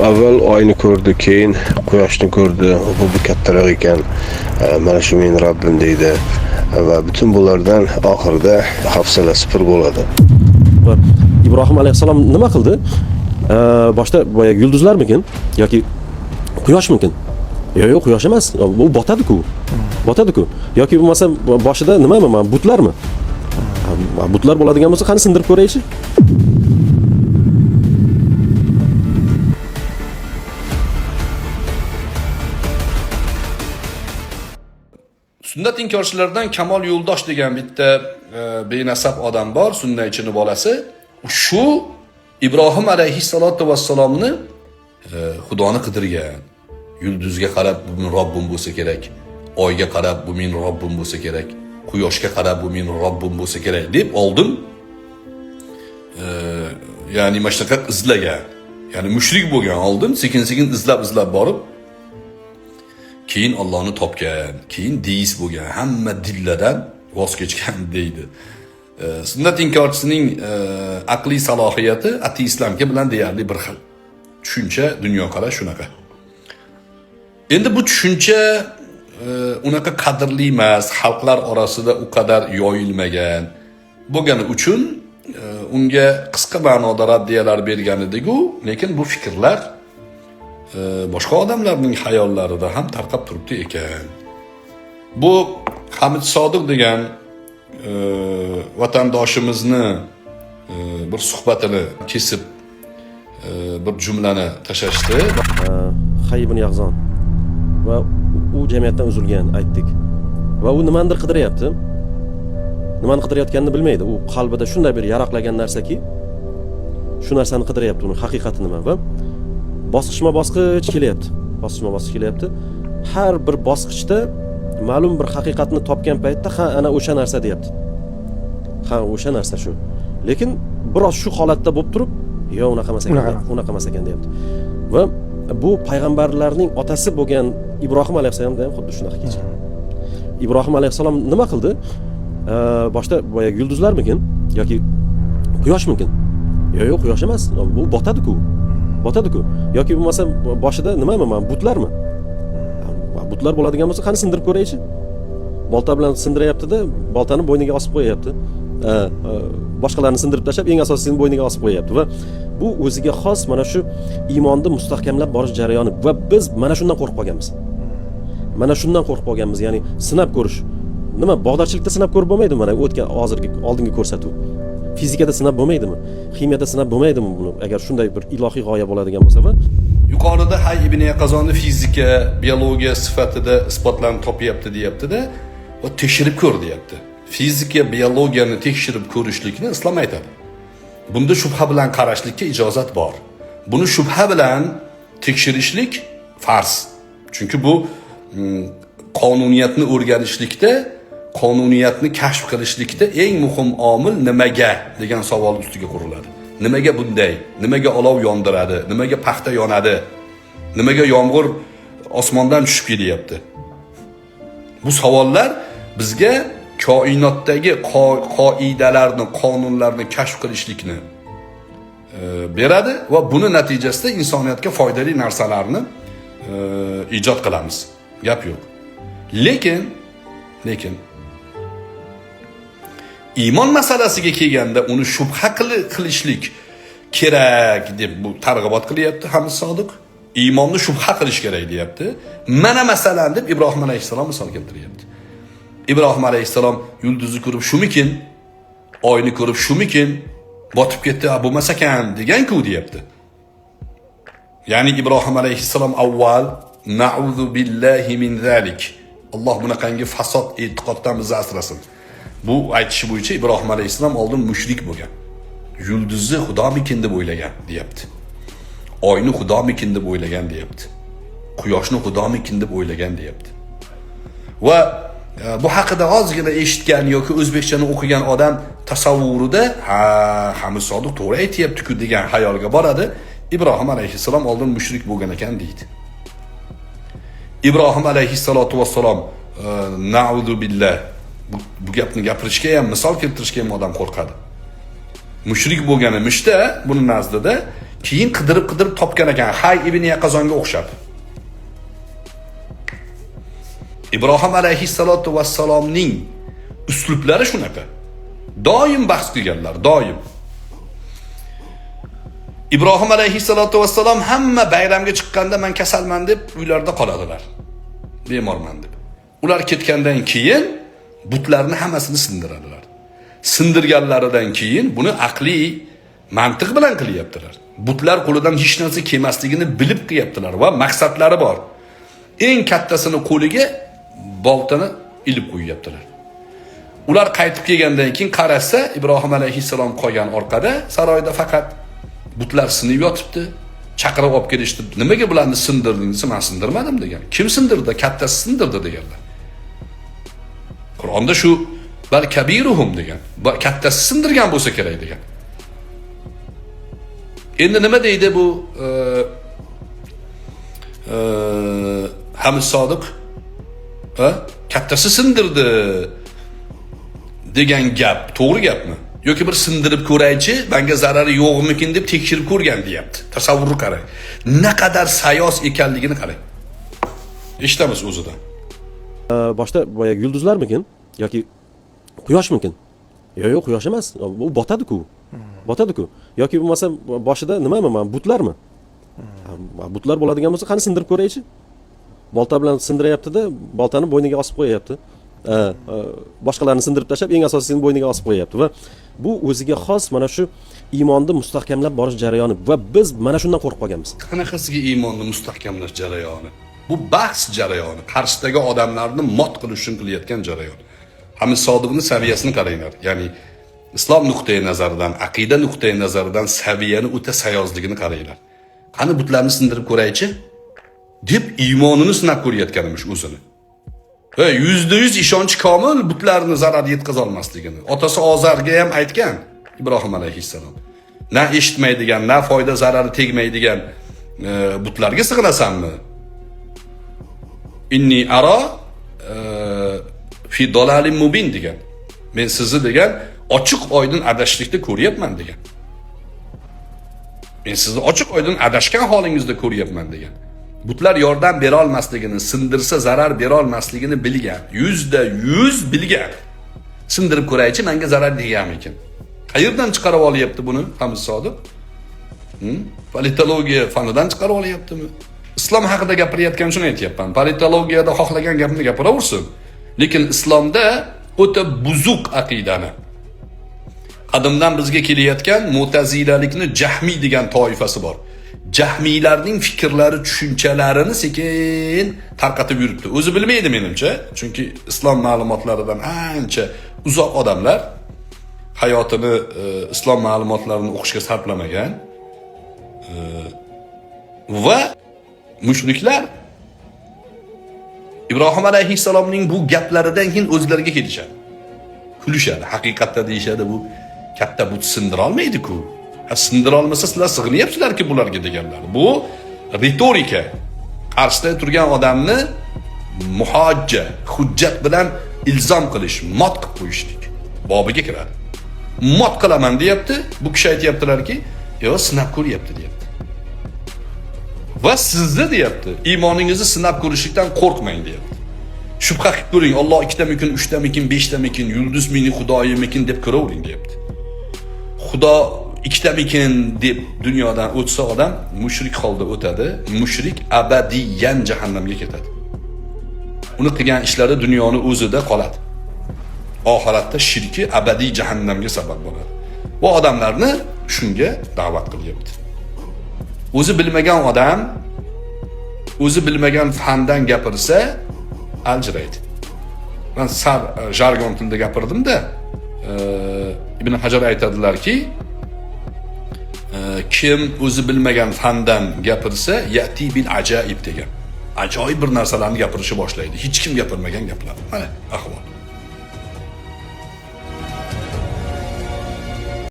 avval oyni ko'rdi, keyin quyoshni ko'rdi. Bu bir kattaroq ekan. Mana shu men Robbim deydi. Va butun bulardan oxirida hafsalasi pir bo'ladi. Ibrohim alayhissalom nima qildi? Boshda boya yulduzlarmikin yoki quyoshmikin? Yo'q, quyosh emas. Bu botadi-ku. Botadi-ku. Yoki bo'lmasa boshida nimami? Butlarmi? Butlar bo'ladigan bo'lsa, qani sindirib ko'raychi. Sunnat inkorchilardan Kamol Yo'ldosh degan bitta benasab odam bor, sunnatchining bolasi. Shu Ibrohim alayhissalatu vassalomni Xudoni qidirgan. Yulduzga qarab bu men Robbim bo'lsa kerak, oyga qarab bu men Robbim bo'lsa kerak, quyoshga qarab bu men Robbim bo'lsa kerak deb oldin ya'ni mashtaqa izlagan. Ya'ni mushrik bo'lgan oldin sekin-sekin izlab borib keyin Allohni topgan, keyin deist bo'lgan, hamma dillardan voz kechgan deydi. Sunnat inkorchisining aqliy salohiyati ateistlarga bilan deyarli bir xil. Tushuncha, dunyoqarash shunaqa. Endi bu tushuncha unaqa qadrli emas, xalqlar orasida u qadar yoyilmagan bo'lgani uchun unga qisqa ma'noda raddiyalar bergan edi-ku, lekin bu fikrlar boshqa odamlarning xayollarida ham tarqab turibdi ekan. Bu Hamid Sodiq degan vatandoshimizni bir suhbatini kesib bir jumlani tashashdi. Hay ibn Yag'zon va u jamiyatdan uzilgan aytdik. Va u nimanidir qidiryapti. Nimani qidirayotganini bilmaydi. U qalbida shunday bir yaraqlagan narsaki, shu narsani qidiryapti, uni haqiqati nima va bosqichma-bosqich kelyapti. Bosqichma-bosqich kelyapti. Har bir bosqichda ma'lum bir haqiqatni topgan paytda ha ana o'sha narsa deyapti. Ha o'sha narsa shu. Lekin biroz shu holatda bo'lib turib, yo unaqa emas ekan deyapti. Va bu payg'ambarlarning otasi bo'lgan Ibrohim alayhissalomda ham xuddi shunaqa kechgan. Ibrohim alayhissalom nima qildi? Boshda boya yulduzlarmikin yoki quyoshmikin? Yo'q, quyosh emas. Bu botadi-ku. Botadi-ku. Yoki bo'lmasa boshida nimami? Butlarmi? Butlar bo'ladigan bo'lsa, qani sindirib ko'raychi. Bolta bilan sindiryapti-da, boltani bo'yniga osib qo'yapti. Boshqalarni sindirib tashlab, eng asosiyini bo'yniga osib qo'yapti va bu o'ziga xos mana shu iymonni mustahkamlab borish jarayoni va biz mana shundan qo'rqib qolganmiz. Mana shundan qo'rqib qolganmiz, ya'ni sinab ko'rish. Nima, bog'dorchilikda sinab ko'rib bo'lmaydimi? Mana o'tgan oldingi ko'rsatuv. Fizikada sinab bo'lmaydimi? Kimiyada sinab bo'lmaydimi buni? Agar shunday bir ilohiy g'oya bo'ladigan bo'lsa va yuqorida Hay ibn Yaqazonni fizika, biologiya sifatida isbotlarni topyapti deyapti-da, va tekshirib ko'r deyapti. Fizika, biologiyani tekshirib ko'rishlikni islom aytadi. Bunda shubha bilan qarashlikka ijozat bor. Buni shubha bilan tekshirishlik farz. Chunki bu qonuniyatni o'rganishlikda, qonuniyatni kashf qilishlikda eng muhim omil nimaga degan savol ustiga quriladi. Nimaga bunday? Nimaga olov yondiradi? Nimaga paxta yonadi? Nimaga yomg'ir osmondan tushib kelyapti? Bu savollar bizga koinotdagi qoidalarni, qonunlarni kashf qilishlikni beradi va buni natijasida insoniyatga foydali narsalarni ijod qilamiz. Gap yo'q. Lekin iymon masalasiga kelganda uni shubha qilishlik kerak deb bu targ'ibot qilyapti Hamid Sodiq. Iymonni shubha qilish kerak deyapti. Mana masalan deb Ibrohim alayhissalom misol keltiryapti. Ibrohim alayhissalom yulduzni ko'rib shumikin, oyni ko'rib shumikin, botib ketdi, bo'lmas ekan degan-ku deyapti. Ya'ni Ibrohim alayhissalom avval na'udhu billahi min zalik. Alloh bunaqangi fasod e'tiqoddan bizni asrasin. Bu aytishi bo'yicha Ibrohim alayhissalom oldin mushrik bo'lgan. Yulduzni xudomikin deb o'ylagan deyapti. Oyni xudomikin deb o'ylagan deyapti. Quyoshni xudomikin deb o'ylagan deyapti. Va bu haqida ozgina eshitgan yoki o'zbekchani o'qigan odam tasavvurida Hamid Sodiq to'g'ri aytayapti-ku degan xayolga boradi. Ibrohim alayhissalom oldin mushrik bo'lgan ekan deydi. Ibrohim alayhissalatu vassalom na'udhu billah bu gapni gapirishga ham, misol keltirishga ham odam qo'rqadi. Mushrik bo'lganimizda buni nazdida Keyin qidirib topgan ekan, Hay ibn Yaqazonga o'xshab. Ibrohim alayhissalatu vassalomning uslublari shunaqa. Doim bahs qilganlar, doim. Ibrohim alayhissalatu vassalom hamma bayramga chiqqanda men kasalman deb uylarda qoladilar. Bemorman deb. Ular ketgandan keyin butlarni hammasini sindiradilar. Sindirganlaridan keyin buni aqliy mantiq bilan qilyaptilar. Butlar qo'lidan hech narsa kelmasligini bilib qilyaptilar va maqsadlari bor. Eng kattasini qo'liga boltani ilib qo'yyaptilar. Ular qaytib kelgandan keyin qarasa, Ibrohim alayhissalom qolgan orqada, saroyda faqat butlar sinib yotibdi. Chaqirib olib kelishdi. Nimaga bularni sindirdingiz? Men sindirmadim degan. Kim sindirdi? Kattasi sindirdi deganlar. Qur'onda shu bal kabiruhum degan. Kattasi sindirgan bo'lsa kerak degan. Endi nima deydi bu Hamis Sodiq? Kattasi sindirdi degan gap to'g'ri gapmi? Yoki bir sindirib ko'raychi, menga zarari yo'qmikin deb tekshirib ko'rgan deyapti. Tasavvurni qarang. Naqadar sayos ekanligini qarang. Eshitamiz o'zidan. Boshda boya yulduzlarmikin yoki quyoshmikin? Yo'q, quyosh emas. U botadi-ku. Botadi-ku. Yoki bo'lmasa boshida nimami, butlarmi? Butlar bo'ladigan bo'lsa, qani sindirib ko'raychi. Bolta bilan sindiryapti-da, boltani bo'yniga osib qo'yapti. Boshqalarni sindirib tashlab, eng asosiyini bo'yniga osib qo'yapti va bu o'ziga xos mana shu iymonni mustahkamlab borish jarayoni va biz mana shundan qo'rqib qolganmiz. Qanaqasiga iymonni mustahkamlash jarayoni? Bu bahs jarayoni, qarshisidagi odamlarni mot qilish uchun qilayotgan jarayon. Hamis Sodiqning saviyasini qaranglar. Ya'ni islom nuqtai nazaridan, aqida nuqtai nazaridan saviyani o'ta sayozligini qaranglar. Qani butlarni sindirib ko'raychi deb iymonini sinab ko'rayotganimiz o'zini. %100 ishonch komil butlarni zarar yetkaza olmasligini. Otasi Ozarga ham aytgan Ibrohim alayhissalom. Na eshitmaydigan, na foyda zarari tegmaydigan butlarga sig'inasanmi? Inni ara fi dalalim mubin degan. Men sizni degan ochiq oydin adashlikda ko'ryapman degan. Men sizni ochiq oydin adashgan holingizda ko'ryapman degan. Butlar yordam bera olmasligini, sindirsa zarar bera olmasligini bilgan. %100 bilgan. Sindirib ko'raychi, menga zarar deganmi ekan. Qayerdan chiqarib olyapti buni Hamis Sodiq? Politologiya fanidan chiqarib olyaptimi? Islom haqida gapirayotgan shuni aytayapman. Politologiyada xohlagan gapni gapiraversin. Lekin islomda o'ta buzuq aqidani, qadimdan bizga kelayotgan Mu'tazilalikni Jahmiy degan toifasi bor. Jahmiylarning fikrlari, tushunchalarini sekin tarqatib yuribdi. O'zi bilmaydi menimcha, chunki islom ma'lumotlaridan ancha uzoq odamlar hayotini islom ma'lumotlarini o'qishga sarflamagan va mushriklar Ibrohim alayhissalomning bu gaplaridan keyin o'zlariga kelishadi. Kulishadi. Haqiqatda deyishadi, bu katta but sindira olmaydi-ku. Sindira olmasa sizlar sig'inyapsizlar-ki bularga deganlar. Bu retorika. Qarshisida turgan odamni muhojja, hujjat bilan ilzom qilish, mot qilib qo'yishlik bobiga kiradi. Mot qilaman deyapti, bu kishi aytayaptilarki, "Yo, sinab ko'ryapti" deyapti. Va sizni deyapti, iymoningizni sinab ko'rishlikdan qo'rqmang deyapti. Shubha qilib ko'ring, Alloh ikkitamikin, uchtamikin, beshtamikin, yulduz meni xudoyimikin deb ko'ravering deyapti. Xudo ikkitamikin deb dunyodan o'tsa odam mushrik holda o'tadi, mushrik abadiyan jahannamga ketadi. Uni qilgan ishlari dunyoni o'zida qoladi. Oxiratda shirki abadiy jahannamga sabab bo'ladi. Bu odamlarni shunga da'vat qilyapti. O'zi bilmagan odam, o'zi bilmagan fandan gapirsa, aljiraydi. Men sar jargon tilida gapirdim-da, Ibn Hajar aytadilarki, kim o'zi bilmagan fandan gapirsa, yati bil ajaib degan. Ajoyib bir narsalarni gapirishni boshlaydi. Hech kim gapirmagan gaplar. Mana ahvol.